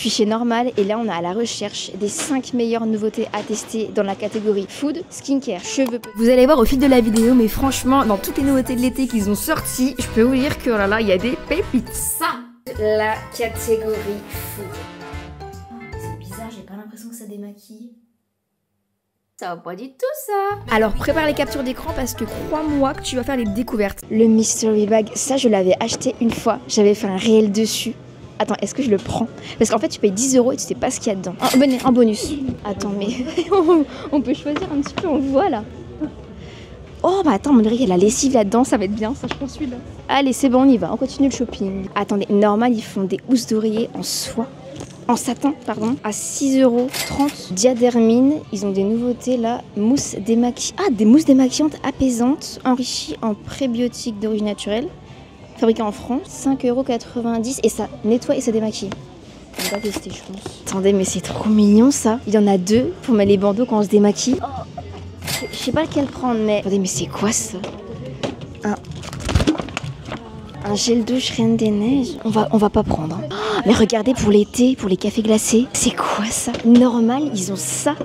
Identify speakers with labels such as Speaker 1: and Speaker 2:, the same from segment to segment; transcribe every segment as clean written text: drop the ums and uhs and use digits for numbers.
Speaker 1: suis chez Normal et là on est à la recherche des 5 meilleures nouveautés à tester dans la catégorie food, skincare, cheveux. Vous allez voir au fil de la vidéo, mais franchement, dans toutes les nouveautés de l'été qu'ils ont sorties, je peux vous dire que oh là là, il y a des pépites. Ça, la catégorie food. C'est bizarre, j'ai pas l'impression que ça démaquille. Ça va pas du tout ça. Alors prépare les captures d'écran parce que crois-moi que tu vas faire les découvertes. Le mystery bag, ça je l'avais acheté une fois, j'avais fait un réel dessus. Attends, est-ce que je le prends? Parce qu'en fait tu payes 10 € et tu sais pas ce qu'il y a dedans. En bonus. Attends mais on peut choisir un petit peu, on le voit là. Oh bah attends, on dirait qu'il y a la lessive là-dedans, ça va être bien ça, je pense celui-là. Allez c'est bon, on y va, on continue le shopping. Attendez, Normal ils font des housses d'oreiller en soie. En satin, pardon, à 6,30 €. Diadermine, ils ont des nouveautés là. Mousse démaquillante. Ah, des mousses démaquillantes apaisantes, enrichies en prébiotiques d'origine naturelle. Fabriquées en France, 5,90 € et ça nettoie et ça démaquille. On va tester, je pense. Attendez, mais c'est trop mignon ça. Il y en a deux pour mettre les bandeaux quand on se démaquille. Oh, je sais pas lequel prendre, mais. Attendez, mais c'est quoi ça? Un gel douche Reine des Neiges. On va pas prendre. Hein. Oh, mais regardez pour l'été, pour les cafés glacés. C'est quoi ça? Normal, ils ont ça.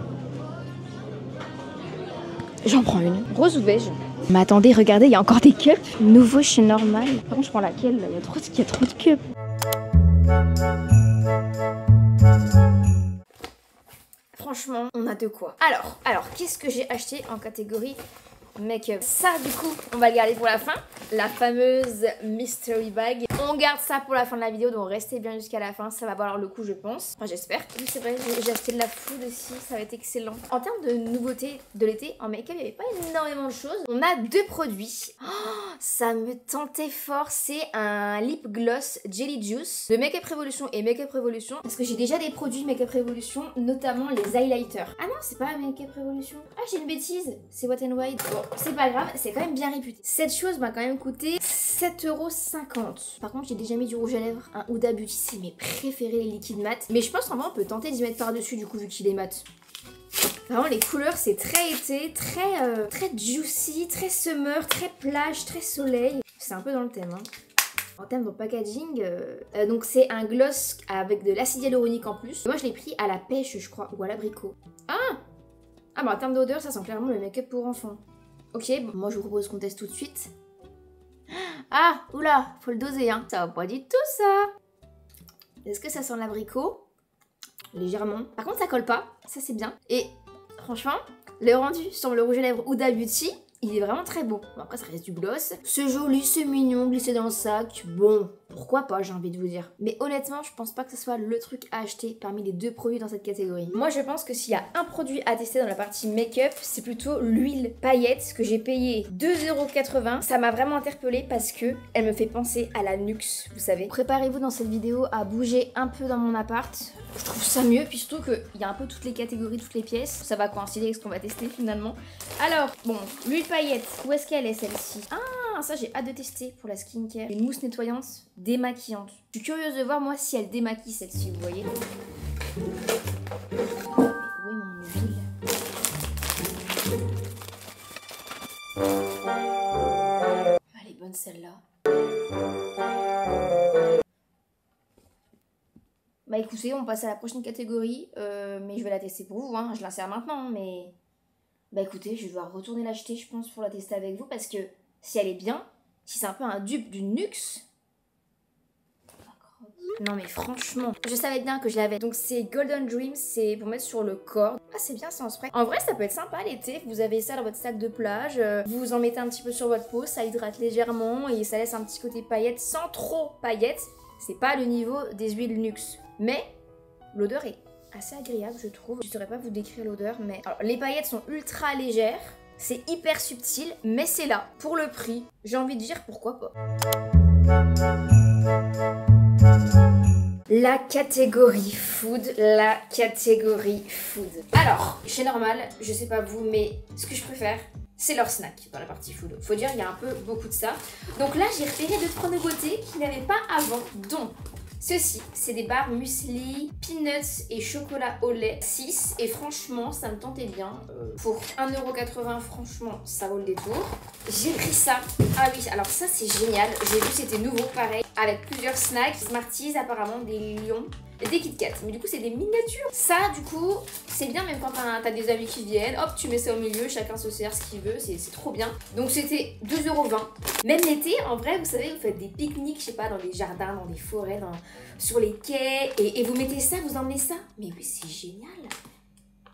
Speaker 1: J'en prends une. Rose ou beige? Mais attendez, regardez, il y a encore des cups. Nouveau chez Normal. Par contre, je prends laquelle là? Il y a trop de cups. Franchement, on a de quoi. Alors, qu'est-ce que j'ai acheté en catégorie make-up? Ça, du coup, on va le garder pour la fin. La fameuse mystery bag. On garde ça pour la fin de la vidéo, donc restez bien jusqu'à la fin. Ça va valoir le coup, je pense. Enfin, j'espère. Oui, c'est vrai, j'ai acheté de la food aussi. Ça va être excellent. En termes de nouveautés de l'été, en make-up, il n'y avait pas énormément de choses. On a deux produits. Oh, ça me tentait fort. C'est un lip gloss Jelly Juice de Make Up Revolution et Make Up Revolution. Parce que j'ai déjà des produits Make Up Revolution, notamment les highlighters. Ah non, c'est pas Make Up Revolution. Ah, j'ai une bêtise. C'est Wet n Wild. Bon, c'est pas grave, c'est quand même bien réputé. Cette chose m'a quand même coûté 7,50 €. Par contre, j'ai déjà mis du rouge à lèvres. Un Huda Beauty, c'est mes préférés, les liquides mat. Mais je pense qu'en vrai, on peut tenter d'y mettre par-dessus, du coup, vu qu'il est mat. Vraiment, les couleurs, c'est très été, très juicy, très summer, très plage, très soleil. C'est un peu dans le thème, hein. En termes de packaging, donc c'est un gloss avec de l'acide hyaluronique en plus. Moi, je l'ai pris à la pêche, je crois, ou à l'abricot. Ah bah, en termes d'odeur, ça sent clairement le make-up pour enfants. Ok, bon, moi je vous propose qu'on teste tout de suite. Ah, oula, faut le doser, hein. Ça va pas du tout, ça. Est-ce que ça sent l'abricot? Légèrement. Par contre, ça colle pas. Ça, c'est bien. Et franchement, le rendu sur le rouge à lèvres Huda Beauty, il est vraiment très beau. Bon, après, ça reste du gloss. C'est joli, c'est mignon, glissé dans le sac. Bon, pourquoi pas, j'ai envie de vous dire. Mais honnêtement, je pense pas que ce soit le truc à acheter parmi les deux produits dans cette catégorie. Moi, je pense que s'il y a un produit à tester dans la partie make-up, c'est plutôt l'huile paillette que j'ai payé 2,80 €. Ça m'a vraiment interpellée parce que elle me fait penser à la Nuxe, vous savez. Préparez-vous dans cette vidéo à bouger un peu dans mon appart. Je trouve ça mieux, puis surtout qu'il y a un peu toutes les catégories, toutes les pièces. Ça va coïncider avec ce qu'on va tester finalement. Alors, bon, l'huile paillette, où est-ce qu'elle est celle-ci? Ah, ça j'ai hâte de tester pour la skincare. Une mousse nettoyante démaquillante. Je suis curieuse de voir moi si elle démaquille celle-ci, vous voyez. Mais où est mon huile? Elle est bonne celle-là. Bah écoutez, on passe à la prochaine catégorie, mais je vais la tester pour vous, hein. Je l'insère maintenant, mais... Bah écoutez, je vais devoir retourner l'acheter, je pense, pour la tester avec vous, parce que si elle est bien, si c'est un peu un dupe du Nuxe... Non mais franchement, je savais bien que je l'avais. Donc c'est Golden Dream, c'est pour mettre sur le corps. Ah c'est bien ça en spray. En vrai ça peut être sympa l'été, vous avez ça dans votre sac de plage, vous en mettez un petit peu sur votre peau, ça hydrate légèrement et ça laisse un petit côté paillettes sans trop paillettes. C'est pas le niveau des huiles Nuxe. Mais l'odeur est assez agréable je trouve. Je saurais pas vous décrire l'odeur mais... Alors les paillettes sont ultra légères, c'est hyper subtil mais c'est là. Pour le prix, j'ai envie de dire pourquoi pas. La catégorie food, Alors, chez Normal, je sais pas vous, mais ce que je préfère, c'est leur snack dans la partie food. Faut dire, il y a un peu beaucoup de ça. Donc là, j'ai repéré 2-3 nouveautés qu'il n'y avait pas avant. Donc, ceci, c'est des barres muesli, peanuts et chocolat au lait 6. Et franchement, ça me tentait bien. Pour 1,80 €, franchement, ça vaut le détour. J'ai pris ça. Ah oui, alors ça, c'est génial. J'ai vu, c'était nouveau, pareil. avec plusieurs snacks, Smarties, apparemment des lions, et des Kit Kat. Mais du coup, c'est des miniatures. Ça, du coup, c'est bien même quand t'as des amis qui viennent. Hop, tu mets ça au milieu, chacun se sert ce qu'il veut, c'est trop bien. Donc c'était 2,20 €. Même l'été, en vrai, vous savez, vous faites des pique-niques, je sais pas, dans les jardins, dans des forêts, sur les quais, et vous mettez ça, vous emmenez ça. Mais oui, c'est génial.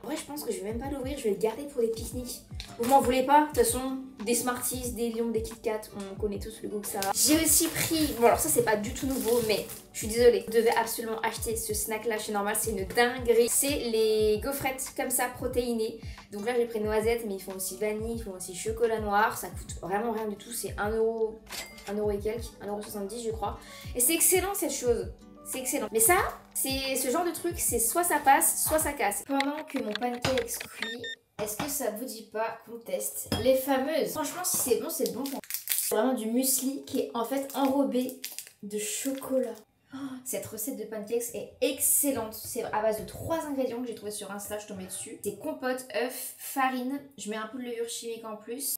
Speaker 1: En vrai, je pense que je vais même pas l'ouvrir, je vais le garder pour les pique-niques. Vous m'en voulez pas? De toute façon, des Smarties, des lions, des Kit Kat, on connaît tous le goût que ça a. J'ai aussi pris, bon alors ça c'est pas du tout nouveau, mais je suis désolée, je devais absolument acheter ce snack là chez Normal, c'est une dinguerie. C'est les gaufrettes comme ça, protéinées. Donc là j'ai pris noisette, mais ils font aussi vanille, ils font aussi chocolat noir. Ça coûte vraiment rien du tout, c'est 1 €, 1 € et quelques, 1,70 € je crois. Et c'est excellent cette chose. C'est excellent. Mais ça, c'est ce genre de truc, c'est soit ça passe, soit ça casse. Pendant que mon pancake cuit, est-ce que ça vous dit pas qu'on teste les fameuses? Franchement, si c'est bon, c'est bon. C'est vraiment du muesli qui est en fait enrobé de chocolat. Oh, cette recette de pancakes est excellente. C'est à base de 3 ingrédients que j'ai trouvé sur Insta, je tombais dessus. C'est compote, œuf, farine. Je mets un peu de levure chimique en plus.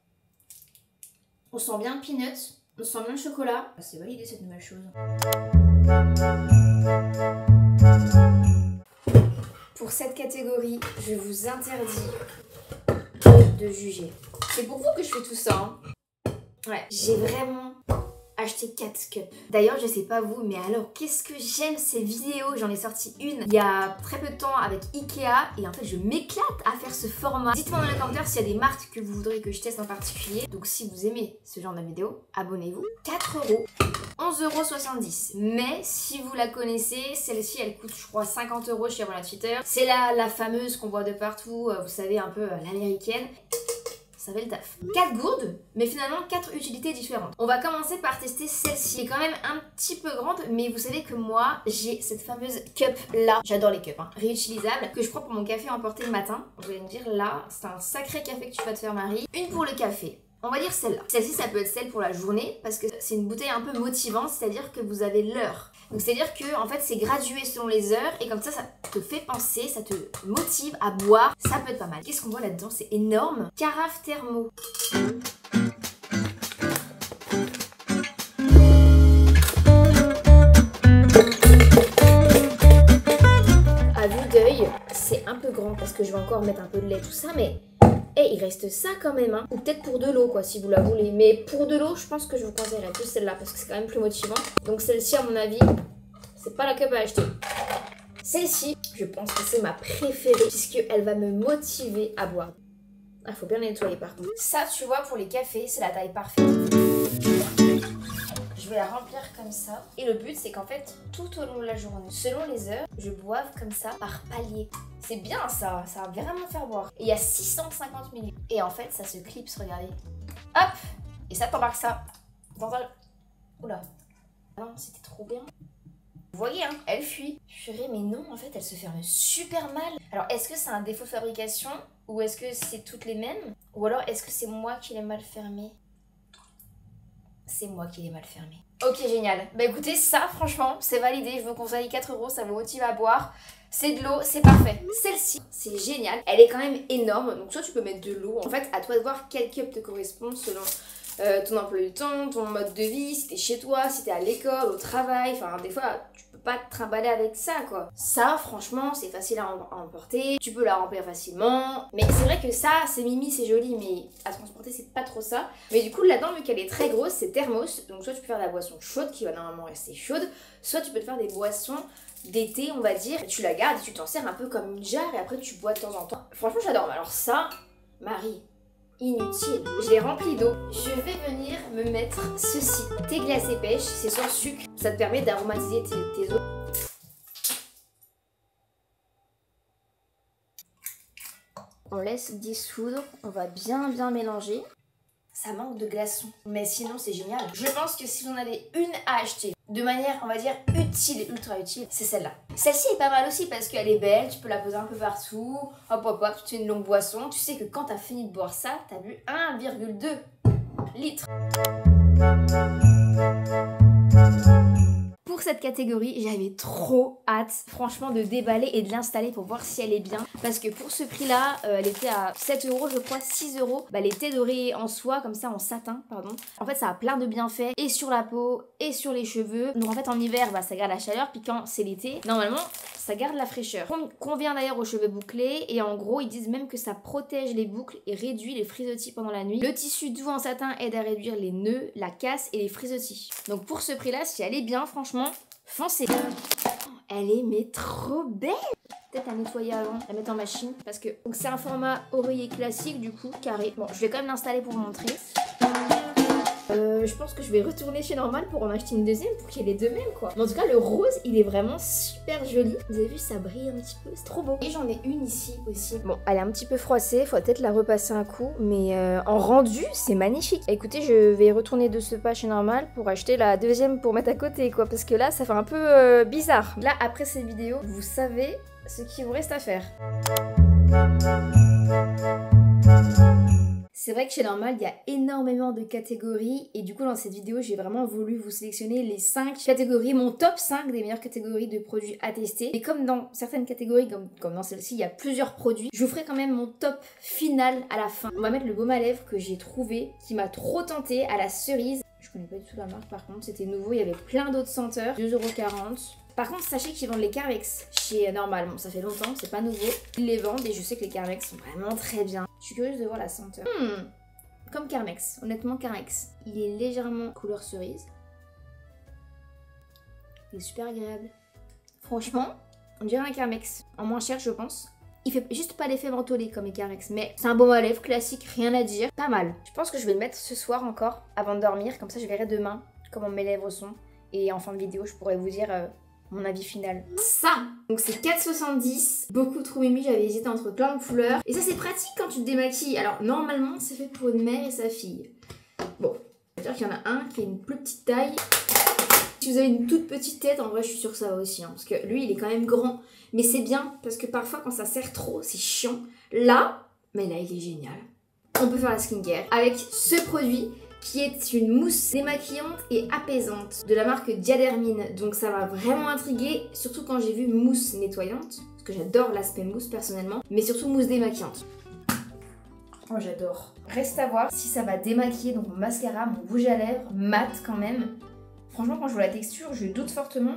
Speaker 1: On sent bien le peanut. On sent bien le chocolat. C'est validé cette nouvelle chose. Pour cette catégorie, je vous interdis de juger. C'est pour vous que je fais tout ça. Hein. Ouais, j'ai vraiment acheté 4 cups. D'ailleurs, je sais pas vous, mais alors, qu'est-ce que j'aime ces vidéos. J'en ai sorti une il y a très peu de temps avec Ikea. Et en fait, je m'éclate à faire ce format. Dites-moi dans les commentaires s'il y a des marques que vous voudriez que je teste en particulier. Donc, si vous aimez ce genre de vidéo, abonnez-vous. 4 €. 11,70 €. Mais si vous la connaissez, celle-ci elle coûte je crois 50 € chez Voilà Twitter. C'est la fameuse qu'on voit de partout, vous savez, un peu l'américaine. Ça fait le taf. 4 gourdes, mais finalement 4 utilités différentes. On va commencer par tester celle-ci, qui est quand même un petit peu grande, mais vous savez que moi, j'ai cette fameuse cup là. J'adore les cups, hein, réutilisables, que je prends pour mon café emporté le matin. Vous allez me dire, là, c'est un sacré café que tu vas te faire, Marie. Une pour le café. On va dire celle-là. Celle-ci, ça peut être celle pour la journée parce que c'est une bouteille un peu motivante, c'est-à-dire que vous avez l'heure. Donc c'est-à-dire que en fait c'est gradué selon les heures et comme ça te fait penser, ça te motive à boire. Ça peut être pas mal. Qu'est-ce qu'on voit là-dedans? C'est énorme. Carafe thermo. À vue d'œil, c'est un peu grand parce que je vais encore mettre un peu de lait, tout ça, mais et il reste ça quand même, hein. Ou peut-être pour de l'eau, quoi, si vous la voulez. Mais pour de l'eau, je pense que je vous conseillerais plus celle-là, parce que c'est quand même plus motivant. Donc celle-ci, à mon avis, c'est pas la cup à acheter. Celle-ci, je pense que c'est ma préférée, puisqu'elle va me motiver à boire. Ah, faut bien la nettoyer par contre. Ça, tu vois, pour les cafés, c'est la taille parfaite. Je vais la remplir comme ça. Et le but, c'est qu'en fait, tout au long de la journée, selon les heures, je boive comme ça par palier. C'est bien ça, ça va vraiment faire boire. Et il y a 650 ml. Et en fait, ça se clipse, regardez. Hop! Et ça t'embarque ça dans un... Oula. Non, c'était trop bien. Vous voyez, hein, elle fuit. Purée, mais non, en fait, elle se ferme super mal. Alors, est-ce que c'est un défaut de fabrication? Ou est-ce que c'est toutes les mêmes? Ou alors, est-ce que c'est moi qui l'ai mal fermée? C'est moi qui l'ai mal fermé. Ok, génial. Bah écoutez, ça, franchement, c'est validé. Je vous conseille 4 €, ça vous motive à boire. C'est de l'eau, c'est parfait. Celle-ci, c'est génial. Elle est quand même énorme. Donc soit tu peux mettre de l'eau. En fait, à toi de voir quel cup te correspond selon ton emploi du temps, ton mode de vie, si t'es chez toi, si t'es à l'école, au travail. Enfin, des fois, tu peux pas te trimballer avec ça, quoi. Ça, franchement, c'est facile à emporter. Tu peux la remplir facilement. Mais c'est vrai que ça, c'est mimi, c'est joli, mais à transporter, c'est pas trop ça. Mais du coup, là-dedans, vu qu'elle est très grosse, c'est thermos. Donc soit tu peux faire de la boisson chaude, qui va normalement rester chaude, soit tu peux te faire des boissons d'été, on va dire, et tu la gardes et tu t'en sers un peu comme une jarre et après tu bois de temps en temps. Franchement, j'adore. Alors ça, Marie, inutile. Je l'ai rempli d'eau. Je vais venir me mettre ceci. Thé glacé pêche, c'est sans sucre. Ça te permet d'aromatiser tes eaux. On laisse dissoudre, on va bien mélanger. Ça manque de glaçons, mais sinon c'est génial. Je pense que si vous en avez une à acheter de manière, on va dire, utile, ultra utile, c'est celle-là. Celle-ci est pas mal aussi parce qu'elle est belle, tu peux la poser un peu partout, hop, tu te fais une longue boisson. Tu sais que quand t'as fini de boire ça, t'as bu 1,2 litres. Pour cette catégorie, j'avais trop hâte, franchement, de déballer et de l'installer pour voir si elle est bien. Parce que pour ce prix-là, elle était à 7 euros, je crois, 6 euros. Bah, elle était dorée en soie, comme ça, en satin, pardon. En fait, ça a plein de bienfaits, et sur la peau, et sur les cheveux. Donc en fait, en hiver, bah, ça garde la chaleur, puis quand c'est l'été, normalement, ça garde la fraîcheur. Convient d'ailleurs aux cheveux bouclés, et en gros, ils disent même que ça protège les boucles et réduit les frisottis pendant la nuit. Le tissu doux en satin aide à réduire les nœuds, la casse et les frisottis. Donc pour ce prix-là, si elle est bien, franchement, foncez. Elle est mais trop belle. Peut-être à nettoyer avant, la mettre en machine parce que donc c'est un format oreiller classique du coup, carré. Bon, je vais quand même l'installer pour vous montrer. Je pense que je vais retourner chez Normal pour en acheter une deuxième pour qu'il y ait les deux mêmes quoi. Mais en tout cas le rose il est vraiment super joli. Vous avez vu ça brille un petit peu, c'est trop beau. Et j'en ai une ici aussi. Bon elle est un petit peu froissée, faut peut-être la repasser un coup. Mais en rendu c'est magnifique. Écoutez je vais retourner de ce pas chez Normal pour acheter la deuxième pour mettre à côté quoi. Parce que là ça fait un peu bizarre. Là après cette vidéo vous savez ce qu'il vous reste à faire. C'est vrai que chez Normal, il y a énormément de catégories et du coup dans cette vidéo, j'ai vraiment voulu vous sélectionner les 5 catégories, mon top 5 des meilleures catégories de produits à tester. Et comme dans certaines catégories, comme dans celle-ci, il y a plusieurs produits, je vous ferai quand même mon top final à la fin. On va mettre le baume à lèvres que j'ai trouvé, qui m'a trop tenté à la cerise. Je connais pas du tout la marque par contre, c'était nouveau, il y avait plein d'autres senteurs, 2,40 €. Par contre, sachez qu'ils vendent les Carmex chez Normal. Bon, ça fait longtemps, c'est pas nouveau. Ils les vendent et je sais que les Carmex sont vraiment très bien. Je suis curieuse de voir la senteur. Comme Carmex, honnêtement Carmex. Il est légèrement couleur cerise. Il est super agréable. Franchement, on dirait un Carmex. En moins cher, je pense. Il fait juste pas l'effet mentholé comme les Carmex, mais c'est un baume à lèvres classique, rien à dire. Pas mal. Je pense que je vais le mettre ce soir encore, avant de dormir. Comme ça, je verrai demain comment mes lèvres sont. Et en fin de vidéo, je pourrais vous dire mon avis final. Ça, donc c'est 4,70. Beaucoup trop mimi, j'avais hésité entre plein de couleurs. Et ça, c'est pratique quand tu te démaquilles. Alors, normalement, c'est fait pour une mère et sa fille. Bon, c'est-à-dire qu'il y en a un qui a une plus petite taille. Si vous avez une toute petite tête, en vrai, je suis sûre que ça va aussi. Hein, parce que lui, il est quand même grand. Mais c'est bien, parce que parfois, quand ça serre trop, c'est chiant. Là, mais là, il est génial. On peut faire la skincare avec ce produit qui est une mousse démaquillante et apaisante de la marque Diadermine. Donc ça m'a vraiment intriguée, surtout quand j'ai vu mousse nettoyante, parce que j'adore l'aspect mousse personnellement, mais surtout mousse démaquillante. Oh j'adore. Reste à voir si ça va démaquiller donc mon mascara, mon rouge à lèvres, mat quand même. Franchement quand je vois la texture, je doute fortement.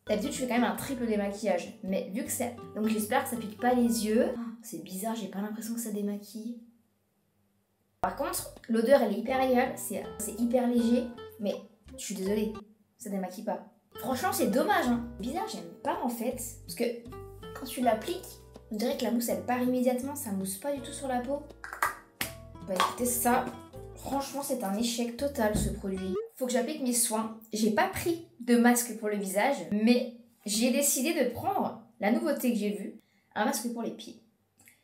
Speaker 1: D'habitude je fais quand même un triple démaquillage, mais vu que c'est... Donc j'espère que ça pique pas les yeux. Oh, c'est bizarre, j'ai pas l'impression que ça démaquille. Par contre, l'odeur elle est hyper agréable, c'est hyper léger, mais je suis désolée, ça démaquille pas. Franchement c'est dommage hein. Bizarre, j'aime pas en fait, parce que quand tu l'appliques, on dirait que la mousse elle part immédiatement, ça mousse pas du tout sur la peau. Bah écoutez ça, franchement c'est un échec total ce produit. Faut que j'applique mes soins. J'ai pas pris de masque pour le visage, mais j'ai décidé de prendre la nouveauté que j'ai vue, un masque pour les pieds.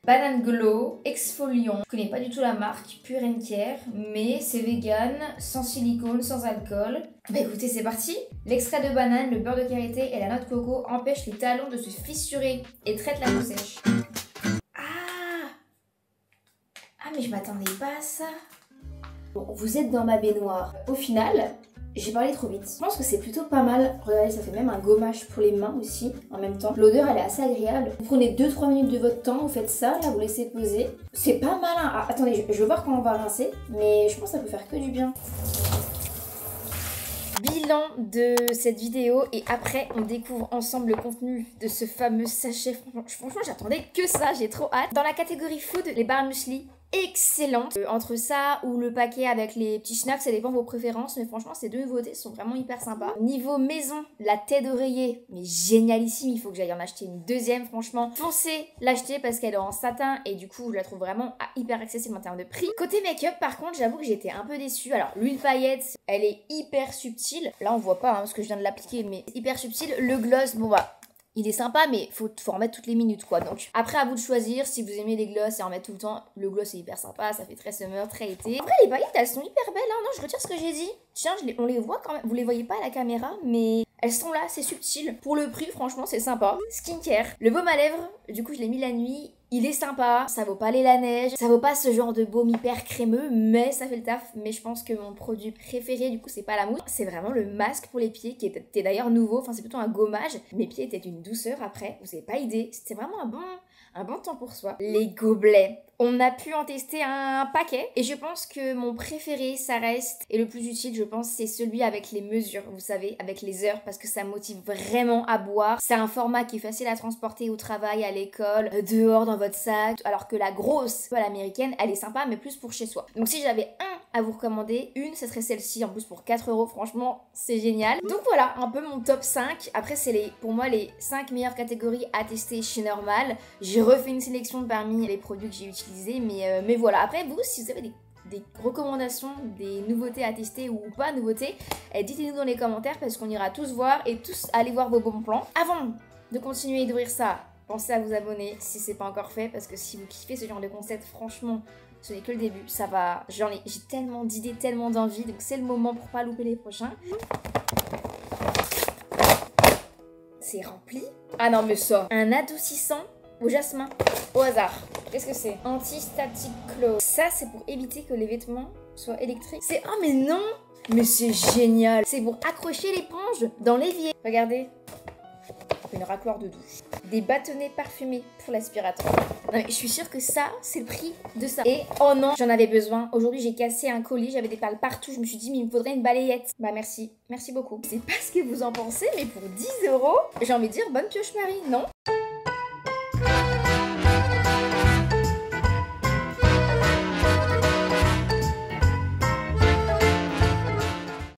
Speaker 1: Banane Glow, exfoliant. Je connais pas du tout la marque, Pure & Care, mais c'est vegan, sans silicone, sans alcool. Bah écoutez, c'est parti. L'extrait de banane, le beurre de karité et la noix de coco empêchent les talons de se fissurer et traitent la peau sèche. Ah mais je m'attendais pas à ça. Bon, vous êtes dans ma baignoire. Au final, j'ai parlé trop vite. Je pense que c'est plutôt pas mal. Regardez, ça fait même un gommage pour les mains aussi, en même temps. L'odeur, elle est assez agréable. Vous prenez 2-3 minutes de votre temps, vous faites ça, là, vous laissez poser. C'est pas malin. Ah, attendez, je vais voir comment on va rincer, mais je pense que ça peut faire que du bien. Bilan de cette vidéo et après on découvre ensemble le contenu de ce fameux sachet. Franchement j'attendais que ça, j'ai trop hâte. Dans la catégorie food, les barres muesli excellentes. Entre ça ou le paquet avec les petits snacks, ça dépend de vos préférences, mais franchement ces deux nouveautés sont vraiment hyper sympas. Niveau maison, la tête d'oreiller, mais génialissime, il faut que j'aille en acheter une deuxième franchement. Foncez l'acheter parce qu'elle est en satin et du coup je la trouve vraiment hyper accessible en termes de prix. Côté make-up par contre j'avoue que j'étais un peu déçue. Alors l'huile paillette, elle est hyper subtile. Là on voit pas hein, parce que je viens de l'appliquer, mais hyper subtile. Le gloss, bon bah... il est sympa, mais faut en remettre toutes les minutes, quoi. Donc, après, à vous de choisir si vous aimez les gloss et en mettre tout le temps. Le gloss est hyper sympa, ça fait très summer, très été. Après, les paillettes, elles sont hyper belles, hein. Non, je retire ce que j'ai dit. Tiens, on les voit quand même. Vous les voyez pas à la caméra, mais elles sont là, c'est subtil. Pour le prix, franchement, c'est sympa. Skincare. Le baume à lèvres, du coup, je l'ai mis la nuit. Il est sympa, ça vaut pas la neige, ça vaut pas ce genre de baume hyper crémeux, mais ça fait le taf. Mais je pense que mon produit préféré, du coup, c'est pas la mousse, c'est vraiment le masque pour les pieds, qui était d'ailleurs nouveau, enfin c'est plutôt un gommage. Mes pieds étaient une douceur après, vous avez pas idée, c'était vraiment un bon temps pour soi. Les gobelets. On a pu en tester un paquet et je pense que mon préféré, ça reste, et le plus utile, je pense, c'est celui avec les mesures, vous savez, avec les heures, parce que ça motive vraiment à boire. C'est un format qui est facile à transporter au travail, à l'école, dehors dans votre sac, alors que la grosse, l'américaine, elle est sympa, mais plus pour chez soi. Donc si j'avais un à vous recommander, une, ce serait celle-ci, en plus pour 4 €, franchement, c'est génial. Donc voilà, un peu mon top 5. Après, c'est pour moi les 5 meilleures catégories à tester chez Normal. J'ai refait une sélection parmi les produits que j'ai utilisés. Mais voilà, après vous, si vous avez des recommandations, des nouveautés à tester ou pas nouveautés, dites-nous dans les commentaires parce qu'on ira tous voir et tous aller voir vos bons plans. Avant de continuer d'ouvrir ça, pensez à vous abonner si c'est pas encore fait parce que si vous kiffez ce genre de concept, franchement, ce n'est que le début. Ça va, j'ai tellement d'idées, tellement d'envie, donc c'est le moment pour pas louper les prochains. C'est rempli. Ah non mais ça, un adoucissant au jasmin, au hasard. Qu'est-ce que c'est? Anti-static close. Ça, c'est pour éviter que les vêtements soient électriques. C'est... Oh, mais non! Mais c'est génial! C'est pour accrocher l'éponge dans l'évier. Regardez. Une racloire de douche. Des bâtonnets parfumés pour l'aspirateur. Non, mais je suis sûre que ça, c'est le prix de ça. Et oh non, j'en avais besoin. Aujourd'hui, j'ai cassé un colis, j'avais des perles partout. Je me suis dit, mais il me faudrait une balayette. Bah merci, merci beaucoup. Je sais pas ce que vous en pensez, mais pour 10 €, j'ai envie de dire bonne pioche Marie, non?